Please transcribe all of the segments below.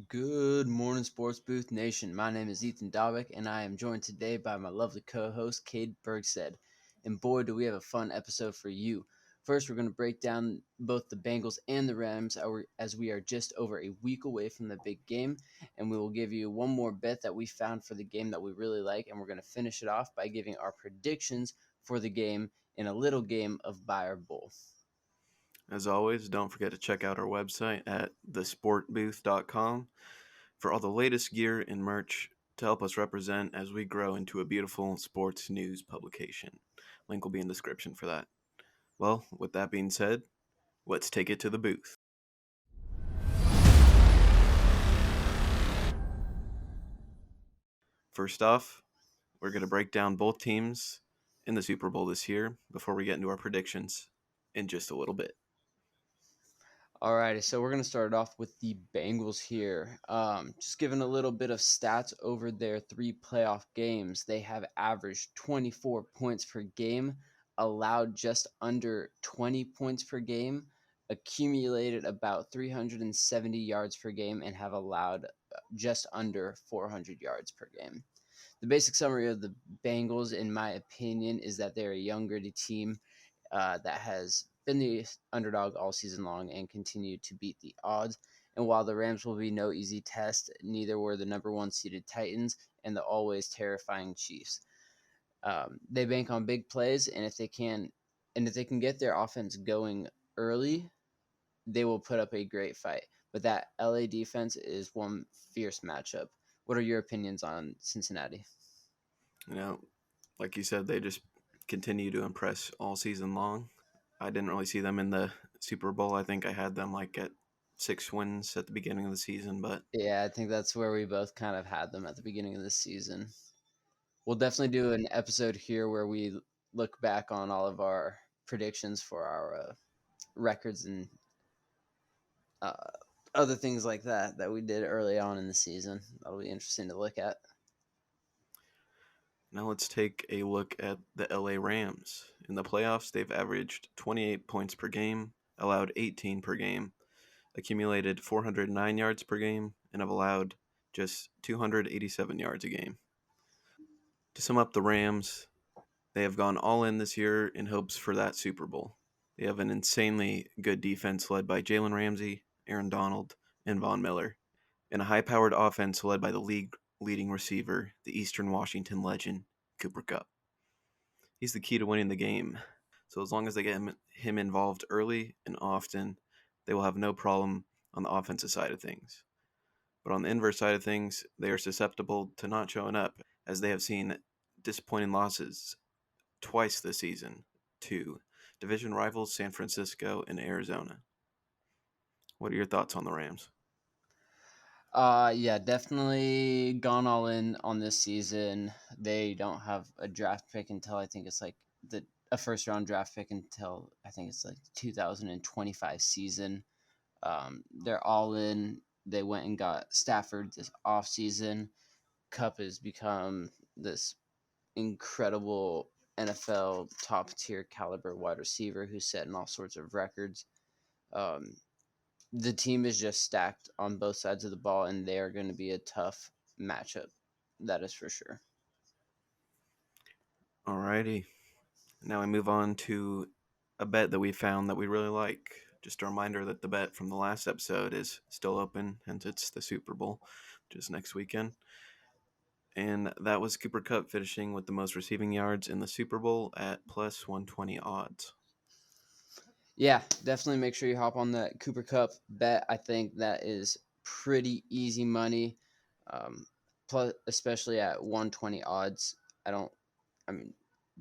Good morning, Sports Booth Nation. My name is Ethan Dawick, and I am joined today by my lovely co-host, Cade Bergstead. And boy, do we have a fun episode for you. First, we're going to break down both the Bengals and the Rams as we are just over a week away from the big game. And we will give you one more bet that we found for the game that we really like. And we're going to finish it off by giving our predictions for the game in a little game of buy or bull. As always, don't forget to check out our website at thesportbooth.com for all the latest gear and merch to help us represent as we grow into a beautiful sports news publication. Link will be in the description for that. Well, with that being said, let's take it to the booth. First off, we're going to break down both teams in the Super Bowl this year before we get into our predictions in just a little bit. All right, so we're going to start off with the Bengals here. Just giving a little bit of stats over their 3 playoff games. They have averaged 24 points per game, allowed just under 20 points per game, accumulated about 370 yards per game, and have allowed just under 400 yards per game. The basic summary of the Bengals, in my opinion, is that they're a young, gritty team that has been the underdog all season long and continue to beat the odds. And while the Rams will be no easy test, neither were the number one seeded Titans and the always terrifying Chiefs. They bank on big plays, and if they can get their offense going early, they will put up a great fight. But that LA defense is one fierce matchup. What are your opinions on Cincinnati? Like you said, they just continue to impress all season long. I didn't really see them in the Super Bowl. I think I had them at 6 wins at the beginning of the season, but Yeah, I think that's where we both kind of had them at the beginning of the season. We'll definitely do an episode here where we look back on all of our predictions for our records and uh, other things like that we did early on in the season. That'll be interesting to look at. now let's take a look at the LA Rams. In the playoffs, they've averaged 28 points per game, allowed 18 per game, accumulated 409 yards per game, and have allowed just 287 yards a game. To sum up the Rams, they have gone all in this year in hopes for that Super Bowl. They have an insanely good defense led by Jalen Ramsey, Aaron Donald, and Von Miller, and a high-powered offense led by the league-leading receiver, the Eastern Washington legend, Cooper Kupp. He's the key to winning the game. So as long as they get him involved early and often, they will have no problem on the offensive side of things. But on the inverse side of things, they are susceptible to not showing up, as they have seen disappointing losses twice this season to division rivals San Francisco and Arizona. What are your thoughts on the Rams? Yeah, definitely gone all in on this season. They don't have a draft pick until I think it's like a first round draft pick until I think it's like 2025 season. They're all in. They went and got Stafford this offseason. Cup has become this incredible NFL top tier caliber wide receiver who's setting all sorts of records. Um, the team is just stacked on both sides of the ball, and they are going to be a tough matchup. That is for sure. Alrighty. Now we move on to a bet that we found that we really like. Just a reminder that the bet from the last episode is still open, hence it's the Super Bowl, which is next weekend. And that was Cooper Kupp finishing with the most receiving yards in the Super Bowl at plus 120 odds. Yeah, definitely make sure you hop on that Cooper Cup bet. I think that is pretty easy money, plus especially at 120 odds. I mean,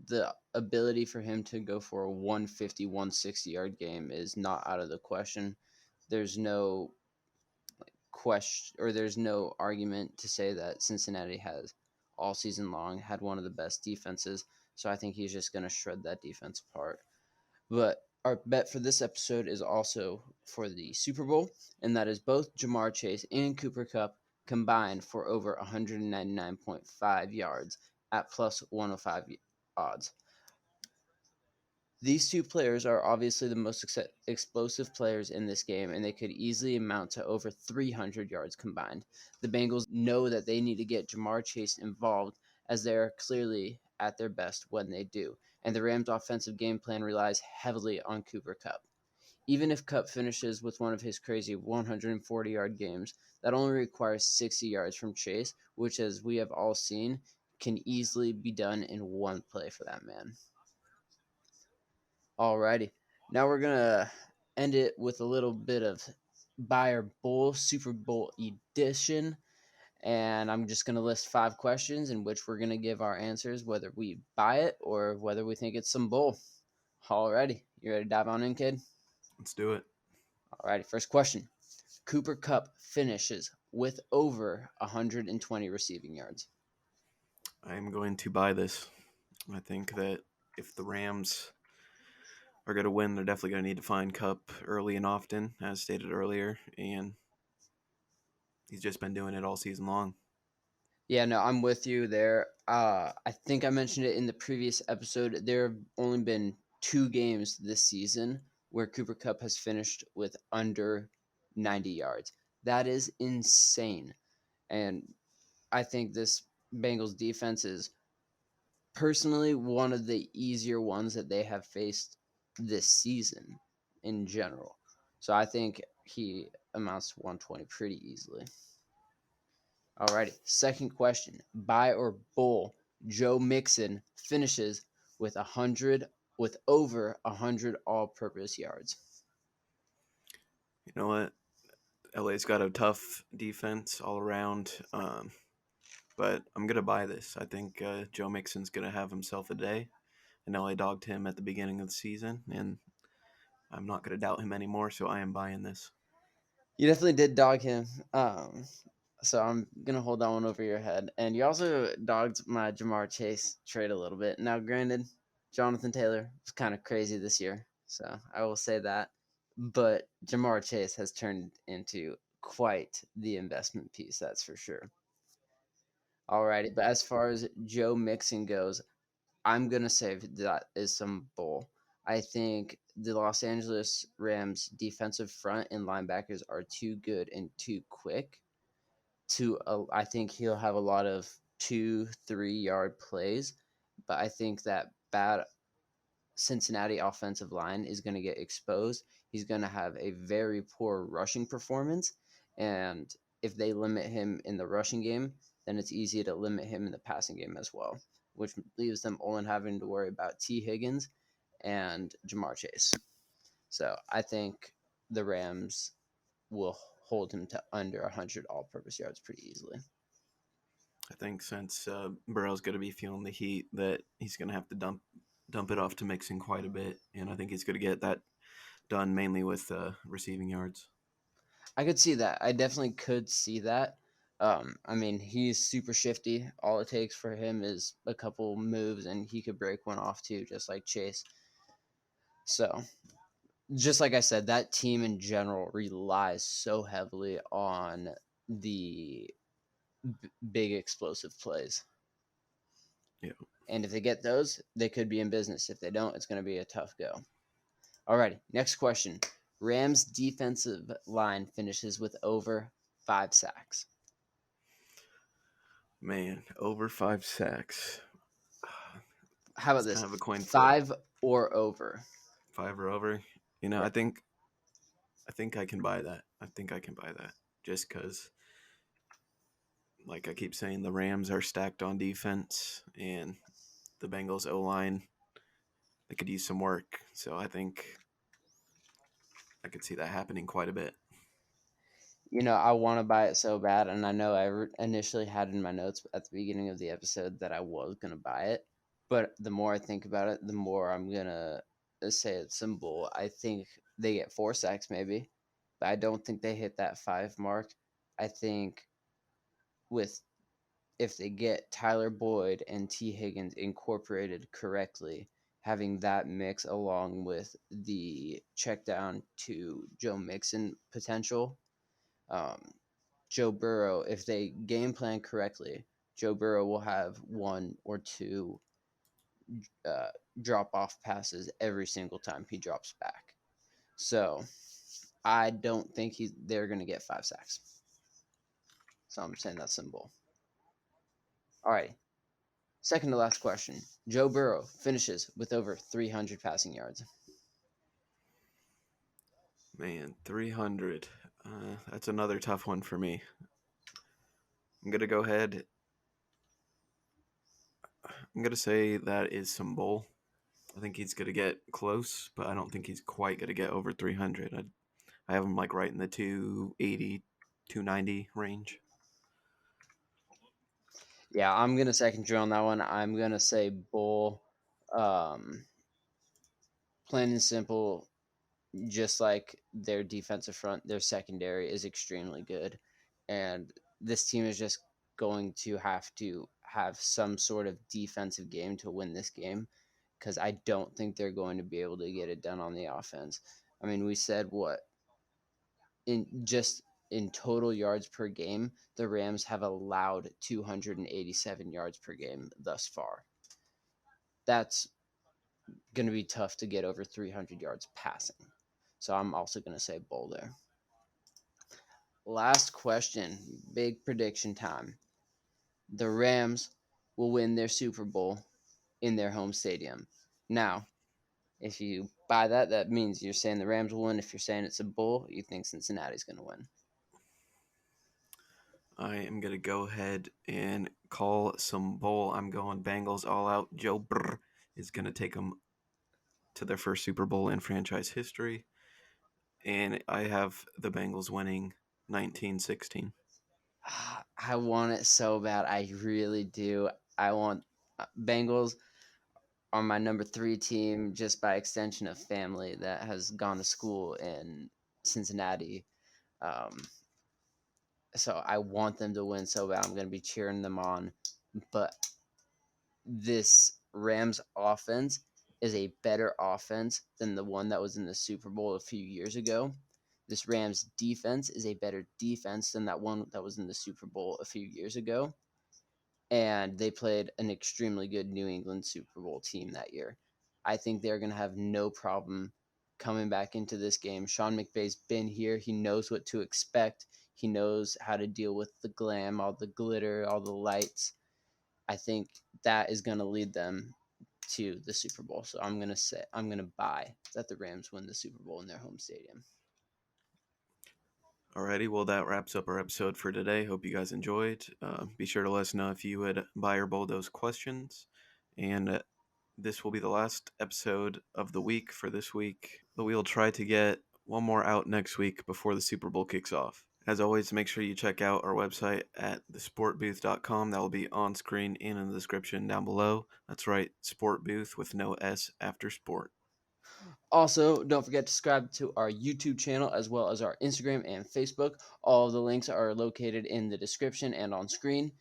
the ability for him to go for a 150, 160 yard game is not out of the question. There's no question or there's no argument to say that Cincinnati has all season long had one of the best defenses. So I think he's just going to shred that defense apart. But our bet for this episode is also for the Super Bowl, and that is both Jamar Chase and Cooper Kupp combined for over 199.5 yards at plus 105 odds. These two players are obviously the most explosive players in this game, and they could easily amount to over 300 yards combined. The Bengals know that they need to get Jamar Chase involved, as they are clearly at their best when they do, and the Rams' offensive game plan relies heavily on Cooper Kupp. Even if Kupp finishes with one of his crazy 140-yard games, that only requires 60 yards from Chase, which, as we have all seen, can easily be done in one play for that man. Alrighty. Now we're gonna end it with a little bit of buy or bull Super Bowl edition. And I'm just gonna list 5 questions in which we're gonna give our answers, whether we buy it or whether we think it's some bull. Alrighty. You ready to dive on in, kid? Let's do it. Alrighty, first question. Cooper Kupp finishes with over 120 receiving yards. I am going to buy this. I think that if the Rams are going to win, they're definitely going to need to find Cup early and often, as stated earlier, and he's just been doing it all season long. Yeah, no, I'm with you there. I think I mentioned it in the previous episode. There have only been 2 games this season where Cooper Kupp has finished with under 90 yards. That is insane. And I think this Bengals defense is personally one of the easier ones that they have faced this season in general. So I think he amounts to 120 pretty easily. Alrighty, second question. Buy or bull? Joe Mixon finishes with over 100 all-purpose yards. You know what? LA's got a tough defense all around, but I'm going to buy this. I think Joe Mixon's going to have himself a day. I know I dogged him at the beginning of the season, and I'm not going to doubt him anymore, so I am buying this. You definitely did dog him. So I'm gonna hold that one over your head. And you also dogged my Jamar Chase trade a little bit. Now, granted, Jonathan Taylor was kind of crazy this year, so I will say that. But Jamar Chase has turned into quite the investment piece, that's for sure. Alrighty, but as far as Joe Mixon goes, I'm gonna say that is some bull. I think the Los Angeles Rams defensive front and linebackers are too good and too quick to. I think he'll have a lot of 2-3 yard plays, but I think that bad Cincinnati offensive line is going to get exposed. He's going to have a very poor rushing performance, and if they limit him in the rushing game, then it's easy to limit him in the passing game as well, which leaves them only having to worry about T. Higgins and Jamar Chase. So I think the Rams will hold him to under 100 all-purpose yards pretty easily. I think since Burrow's going to be feeling the heat, that he's going to have to dump it off to Mixon quite a bit, and I think he's going to get that done mainly with receiving yards. I could see that. I definitely could see that. I mean, he's super shifty. All it takes for him is a couple moves, and he could break one off too, just like Chase. So, just like I said, that team in general relies so heavily on the big explosive plays. Yeah. And if they get those, they could be in business. If they don't, it's going to be a tough go. Alrighty, next question. Rams defensive line finishes with over 5 sacks. Man, over 5 sacks. How about It's this? kind of a coin flip. 5 or over. 5 or over. You know, Yeah. I think I can buy that. I think I can buy that just because, like I keep saying, the Rams are stacked on defense, and the Bengals O line, they could use some work. So I think I could see that happening quite a bit. You know, I want to buy it so bad, and I know I initially had in my notes at the beginning of the episode that I was going to buy it. But the more I think about it, the more I'm going to say it's simple. I think they get 4 sacks maybe, but I don't think they hit that 5 mark. I think with if they get Tyler Boyd and T. Higgins incorporated correctly, having that mix along with the check down to Joe Mixon potential, um, Joe Burrow, if they game plan correctly, Joe Burrow will have 1 or 2 drop off passes every single time he drops back. So I don't think they're going to get 5 sacks. So I'm saying that's symbol. All right. Second to last question. Joe Burrow finishes with over 300 passing yards. Man, 300. That's another tough one for me. I'm going to go ahead. I'm going to say that is some bull. I think he's going to get close, but I don't think he's quite going to get over 300. I have him like right in the 280, 290 range. Yeah, I'm going to second you on that one. I'm going to say bull. Plain and simple, just like their defensive front, their secondary is extremely good. And this team is just going to have some sort of defensive game to win this game because I don't think they're going to be able to get it done on the offense. I mean, we said what in total yards per game, the Rams have allowed 287 yards per game thus far. That's going to be tough to get over 300 yards passing. So I'm also going to say bull there. Last question, big prediction time. The Rams will win their Super Bowl in their home stadium. Now, if you buy that, that means you're saying the Rams will win. If you're saying it's a bull, you think Cincinnati's going to win. I am going to go ahead and call some bull. I'm going Bengals all out. Joe Burr is going to take them to their first Super Bowl in franchise history. And I have the Bengals winning 19-16. I want it so bad. I really do. I want Bengals are my number 3 team just by extension of family that has gone to school in Cincinnati. So I want them to win so bad. I'm going to be cheering them on. But this Rams offense is a better offense than the one that was in the Super Bowl a few years ago. This Rams defense is a better defense than that one that was in the Super Bowl a few years ago. And they played an extremely good New England Super Bowl team that year. I think they're going to have no problem coming back into this game. Sean McVay's been here. He knows what to expect. He knows how to deal with the glam, all the glitter, all the lights. I think that is going to lead them to the Super Bowl. So I'm going to buy that the Rams win the Super Bowl in their home stadium. Alrighty, well, that wraps up our episode for today. Hope you guys enjoyed. Be sure to let us know if you would buy or bowl those questions. And this will be the last episode of the week for this week. But we will try to get one more out next week before the Super Bowl kicks off. As always, make sure you check out our website at thesportbooth.com. That will be on screen and in the description down below. That's right, Sport Booth with no S after sport. Also, don't forget to subscribe to our YouTube channel as well as our Instagram and Facebook. All of the links are located in the description and on screen.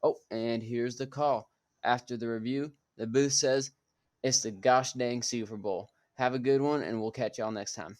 Oh, and here's the call. After the review, the booth says, it's the gosh dang Super Bowl. Have a good one, and we'll catch y'all next time.